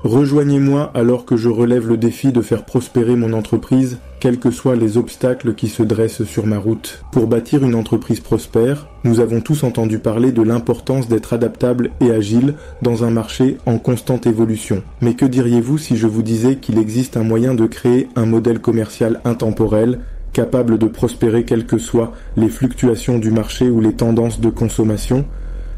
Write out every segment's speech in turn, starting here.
Rejoignez-moi alors que je relève le défi de faire prospérer mon entreprise, quels que soient les obstacles qui se dressent sur ma route. Pour bâtir une entreprise prospère, nous avons tous entendu parler de l'importance d'être adaptable et agile dans un marché en constante évolution. Mais que diriez-vous si je vous disais qu'il existe un moyen de créer un modèle commercial intemporel, capable de prospérer quelles que soient les fluctuations du marché ou les tendances de consommation?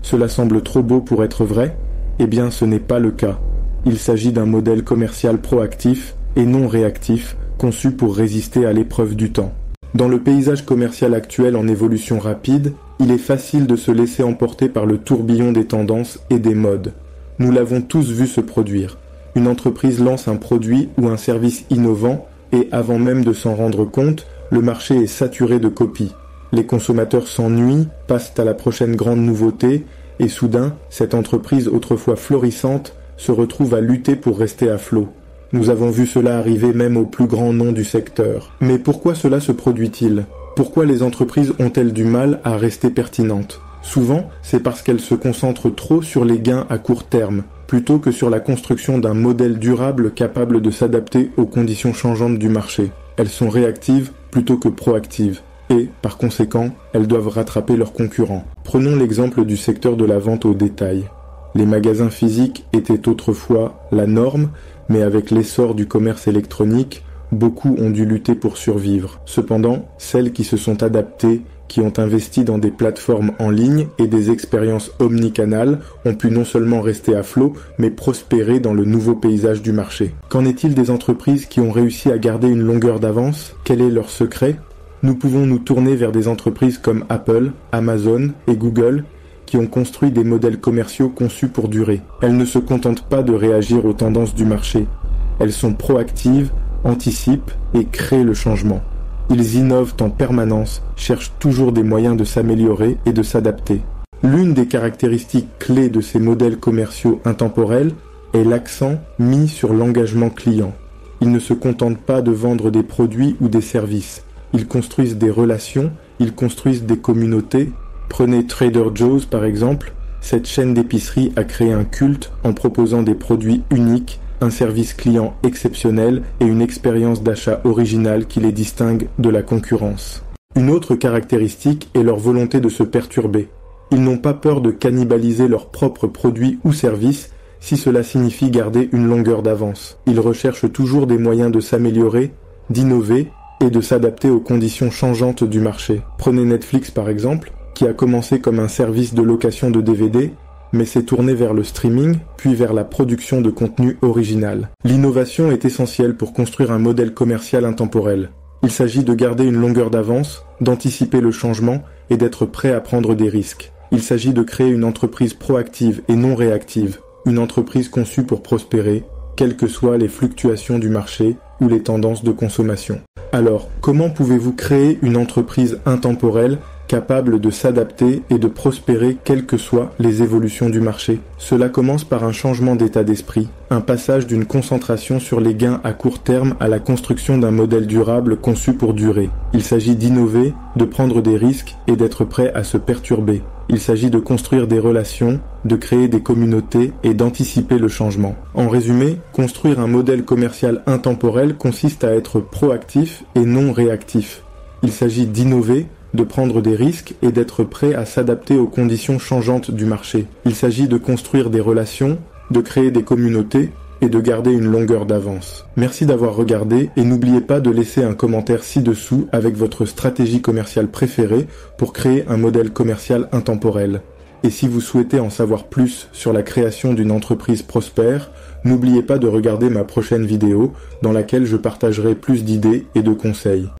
Cela semble trop beau pour être vrai? Eh bien, ce n'est pas le cas. Il s'agit d'un modèle commercial proactif et non réactif, conçu pour résister à l'épreuve du temps. Dans le paysage commercial actuel en évolution rapide, il est facile de se laisser emporter par le tourbillon des tendances et des modes. Nous l'avons tous vu se produire. Une entreprise lance un produit ou un service innovant et avant même de s'en rendre compte, le marché est saturé de copies. Les consommateurs s'ennuient, passent à la prochaine grande nouveauté et soudain, cette entreprise autrefois florissante se retrouve à lutter pour rester à flot. Nous avons vu cela arriver même aux plus grands noms du secteur. Mais pourquoi cela se produit-il? Pourquoi les entreprises ont-elles du mal à rester pertinentes? Souvent, c'est parce qu'elles se concentrent trop sur les gains à court terme, plutôt que sur la construction d'un modèle durable capable de s'adapter aux conditions changeantes du marché. Elles sont réactives plutôt que proactives. Et, par conséquent, elles doivent rattraper leurs concurrents. Prenons l'exemple du secteur de la vente au détail. Les magasins physiques étaient autrefois la norme, mais avec l'essor du commerce électronique, beaucoup ont dû lutter pour survivre. Cependant, celles qui se sont adaptées, qui ont investi dans des plateformes en ligne et des expériences omnicanales, ont pu non seulement rester à flot, mais prospérer dans le nouveau paysage du marché. Qu'en est-il des entreprises qui ont réussi à garder une longueur d'avance? Quel est leur secret? Nous pouvons nous tourner vers des entreprises comme Apple, Amazon et Google, qui ont construit des modèles commerciaux conçus pour durer. Elles ne se contentent pas de réagir aux tendances du marché. Elles sont proactives, anticipent et créent le changement. Ils innovent en permanence, cherchent toujours des moyens de s'améliorer et de s'adapter. L'une des caractéristiques clés de ces modèles commerciaux intemporels est l'accent mis sur l'engagement client. Ils ne se contentent pas de vendre des produits ou des services. Ils construisent des relations, ils construisent des communautés. Prenez Trader Joe's par exemple, cette chaîne d'épicerie a créé un culte en proposant des produits uniques, un service client exceptionnel et une expérience d'achat originale qui les distingue de la concurrence. Une autre caractéristique est leur volonté de se perturber. Ils n'ont pas peur de cannibaliser leurs propres produits ou services si cela signifie garder une longueur d'avance. Ils recherchent toujours des moyens de s'améliorer, d'innover et de s'adapter aux conditions changeantes du marché. Prenez Netflix par exemple, qui a commencé comme un service de location de DVD, mais s'est tourné vers le streaming, puis vers la production de contenu original. L'innovation est essentielle pour construire un modèle commercial intemporel. Il s'agit de garder une longueur d'avance, d'anticiper le changement et d'être prêt à prendre des risques. Il s'agit de créer une entreprise proactive et non réactive, une entreprise conçue pour prospérer, quelles que soient les fluctuations du marché ou les tendances de consommation. Alors, comment pouvez-vous créer une entreprise intemporelle capable de s'adapter et de prospérer quelles que soient les évolutions du marché? Cela commence par un changement d'état d'esprit, un passage d'une concentration sur les gains à court terme à la construction d'un modèle durable conçu pour durer. Il s'agit d'innover, de prendre des risques et d'être prêt à se perturber. Il s'agit de construire des relations, de créer des communautés et d'anticiper le changement. En résumé, construire un modèle commercial intemporel consiste à être proactif et non réactif. Il s'agit d'innover, de prendre des risques et d'être prêt à s'adapter aux conditions changeantes du marché. Il s'agit de construire des relations, de créer des communautés et de garder une longueur d'avance. Merci d'avoir regardé et n'oubliez pas de laisser un commentaire ci-dessous avec votre stratégie commerciale préférée pour créer un modèle commercial intemporel. Et si vous souhaitez en savoir plus sur la création d'une entreprise prospère, n'oubliez pas de regarder ma prochaine vidéo dans laquelle je partagerai plus d'idées et de conseils.